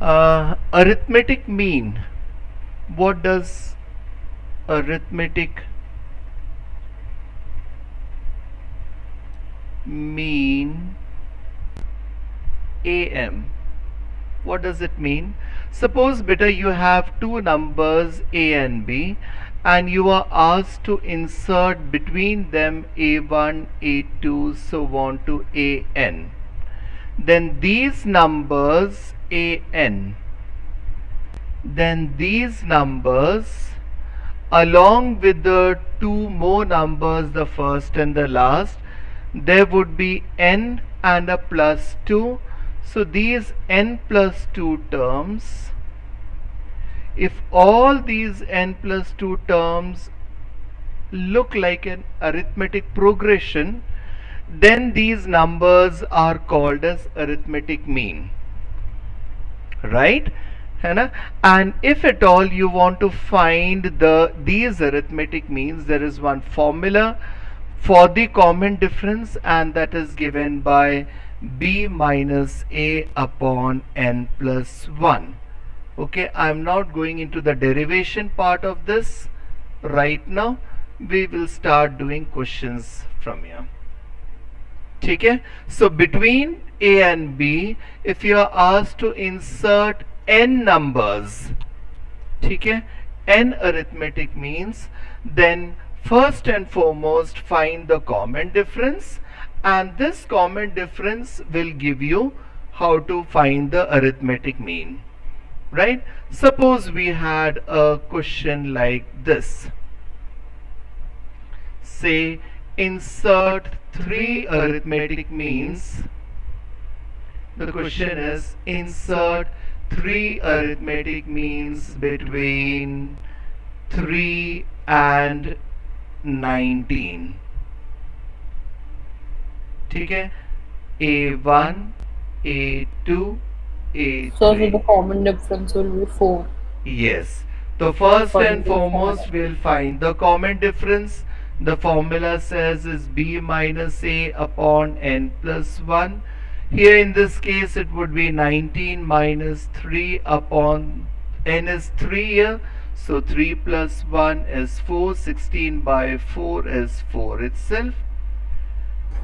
Arithmetic mean. What does arithmetic mean? AM. What does it mean? Suppose beta you have two numbers A and B and you are asked to insert between them A1, A2, so on to AN. Then these numbers AN, then these numbers along with the two more numbers, the first and the last, there would be N and a plus 2. So these N plus 2 terms, if all these N plus 2 terms look like an arithmetic progression, then these numbers are called as arithmetic mean, right? And if at all you want to find these arithmetic means, there is one formula for the common difference, and that is given by b minus a upon n plus 1. Okay, I am not going into the derivation part of this right now. We will start doing questions from here. Okay, so between a and b, if you are asked to insert n numbers, okay, n arithmetic means, then first and foremost find the common difference, and this common difference will give you how to find the arithmetic mean, right? Suppose we had a question like this. Say insert 3 arithmetic means. The question is insert 3 arithmetic means between 3 and 19. Okay, A1, A2, A3. So the common difference will be 4. Yes. So first and foremost we'll find the common difference. The formula says is b minus a upon n plus 1. Here in this case it would be 19 minus 3 upon n is 3 here. So 3 plus 1 is 4. 16 by 4 is 4 itself.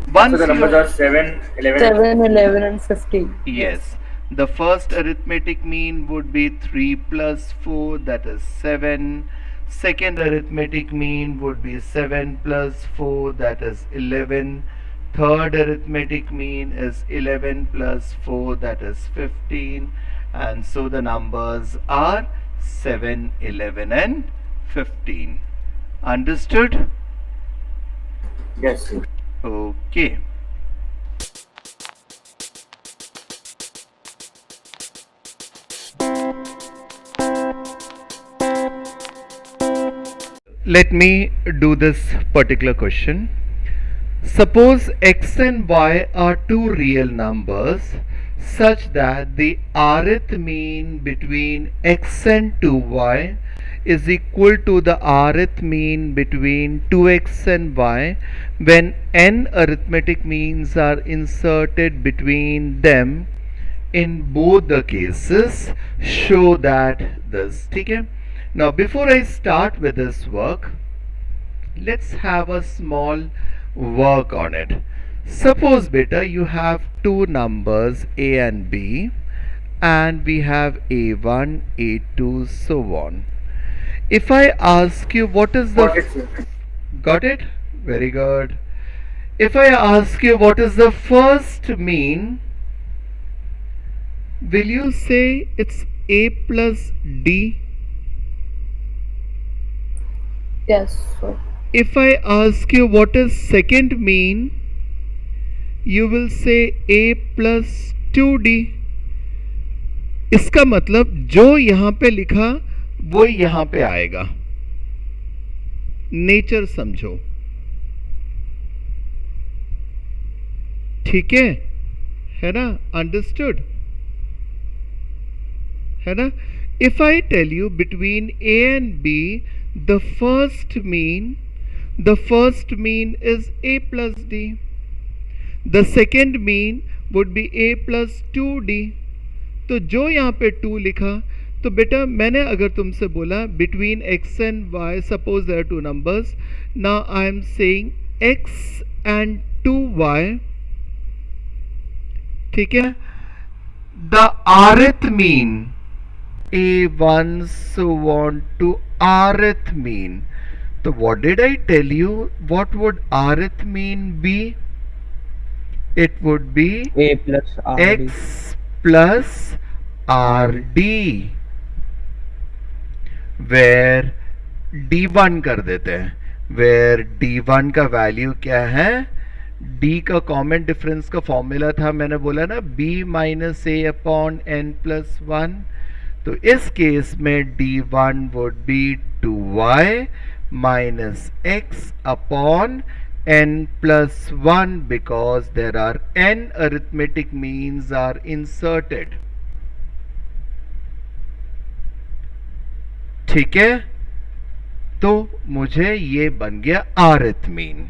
So the numbers are 7, 11 and 15. Yes. The first arithmetic mean would be 3 plus 4, that is 7. Second arithmetic mean would be 7 plus 4, that is 11. Third arithmetic mean is 11 plus 4, that is 15. And so the numbers are 7, 11 and 15. Understood? Yes. Okay. Let me do this particular question. Suppose x and y are two real numbers such that the rth mean between x and 2y is equal to the rth mean between 2x and y when n arithmetic means are inserted between them. In both the cases, show that this. Okay? Now before I start with this work, let's have a small work on it. Suppose beta you have two numbers a and b, and we have a1, a2, so on. If I ask you what is the got it? Very good. If I ask you what is the first mean, will you say it's a plus d? Yes, sir. If I ask you what is second mean, you will say a plus 2d. इसका मतलब जो यहाँ पे लिखा वो यहाँ पे आएगा. नेचर समझो. ठीक है ना? अंडरस्टूड है ना? If I tell you between a and b, the first mean is a plus d. The second mean would be a plus 2d. तो जो यहाँ पे 2 लिखा, तो बेटा मैंने अगर तुमसे बोला between x and y, suppose they're two numbers, now I am saying x and 2y, ठीक है, the arithmean a wants want to arithmean. So what did I tell you? What would arithmean be? It would be A plus RD. x plus rd, where d1 कर देते हैं, where d1 का value क्या है, d का common difference का formula था, मैंने बोला ना b माइनस ए अपॉन एन प्लस वन, तो इस केस में d1 would be 2y minus x upon n plus 1 because there are n arithmetic means are inserted. ठीक है, तो मुझे ये बन गया arithmean.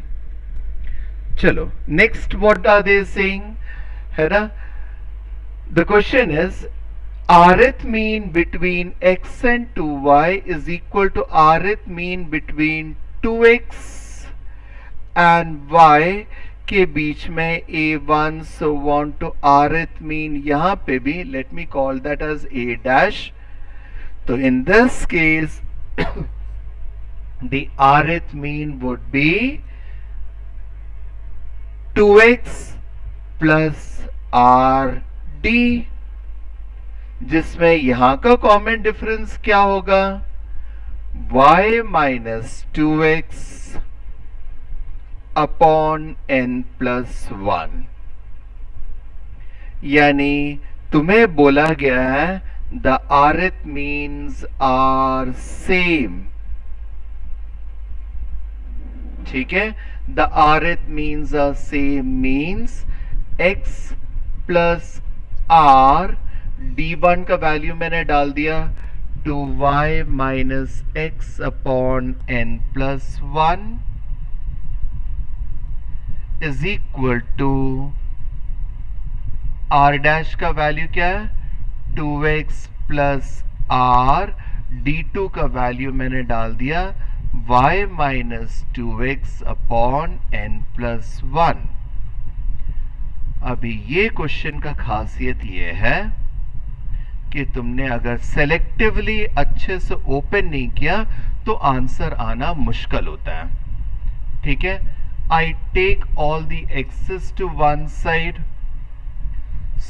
चलो next, what are they saying, है ना, the question is arithmean between x and 2y is equal to arithmean between 2x and y के बीच में a1, so want to arithmean यहाँ पे भी let me call that as a dash. तो in this case the arithmean would be 2x plus rd, जिसमें यहां का common difference क्या होगा, y minus 2x upon n plus 1, यानी तुम्हें बोला गया है द arithmeans आर सेम, ठीक है, the arithmeans are same means x plus r, d1 का वैल्यू मैंने डाल दिया 2y minus x upon n plus 1 is equal to r dash का वैल्यू क्या है 2x प्लस r, d2 का वैल्यू मैंने डाल दिया y minus 2x upon n plus 1. अभी ये क्वेश्चन का खासियत ये है कि तुमने अगर सेलेक्टिवली अच्छे से ओपन नहीं किया तो आंसर आना मुश्किल होता है, ठीक है. I take all the x's to one side,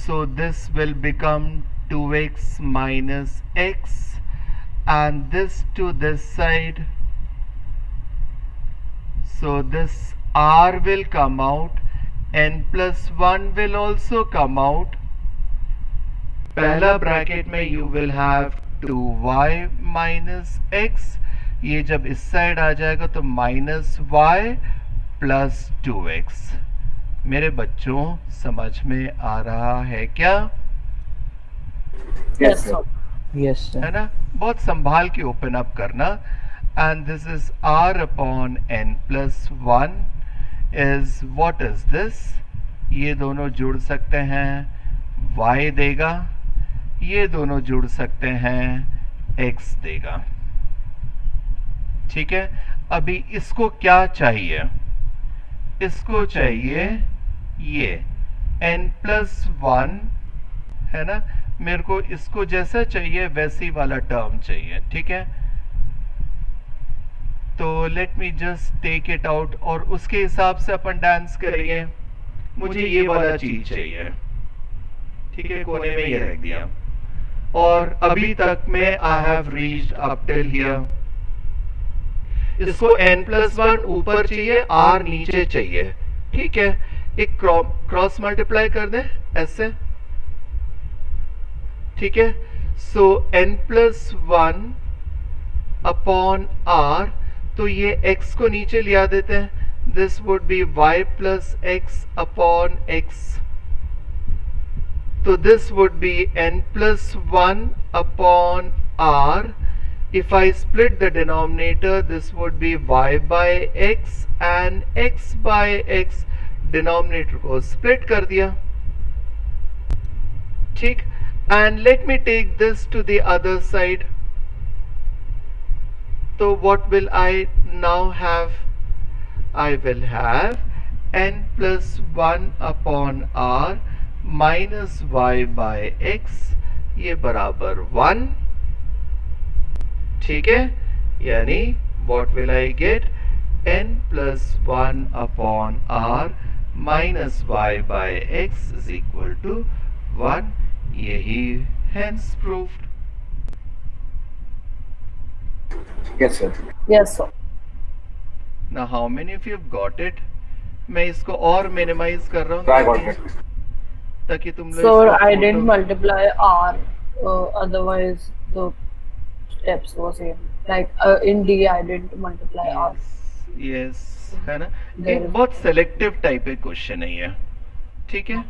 so this will become 2x minus x and this to this side, so this r will come out, n plus 1 will also come out. पहला bracket में you will have 2y minus x, ये जब इस side आ जाएगा तो minus y plus 2x. मेरे बच्चों समझ में आ रहा है क्या? Yes, sir. Yes, sir. है ना, बहुत संभाल के ओपन अप करना. And this is r upon n plus 1 is what is this, ये दोनों जुड़ सकते हैं y देगा, ये दोनों जुड़ सकते हैं x देगा, ठीक है. अभी इसको क्या चाहिए, इसको चाहिए ये n प्लस 1, है ना, मेरे को इसको जैसा चाहिए वैसी वाला टर्म चाहिए, ठीक है. तो let me just take it out और उसके हिसाब से अपन डांस करेंगे. मुझे ये वाला चीज चाहिए, ठीक है, कोने में ये रख दिया. और अभी तक में I have reached up till here. इसको n प्लस 1 ऊपर चाहिए, r नीचे चाहिए, ठीक है. एक क्रॉस मल्टीप्लाई कर दे ऐसे, ठीक है. सो n प्लस 1 अपॉन r, तो ये x को नीचे लिया देते हैं. This would be y plus x upon x. So this would be n plus 1 upon r. If I split the denominator, this would be y by x and x by x. Denominator को split कर दिया, ठीक. and let me take this to the other side. So what will I now have? I will have n plus 1 upon r minus y by x ये बराबर 1. ठीक है, यानी what will I get? n plus 1 upon r minus y by x is equal to 1. यही hence proved. Yes, sir. Yes, sir. Now how many of you have got it? मैं इसको और minimise कर रहा So I हूँ got it. ताकि तुम लोग Sir, इसका I didn't photo- multiply R. Otherwise, the steps were same. Like in D, I didn't multiply R. Yes, है ना? There एक is- बहुत सेलेक्टिव टाइप का क्वेश्चन है ये. ठीक है.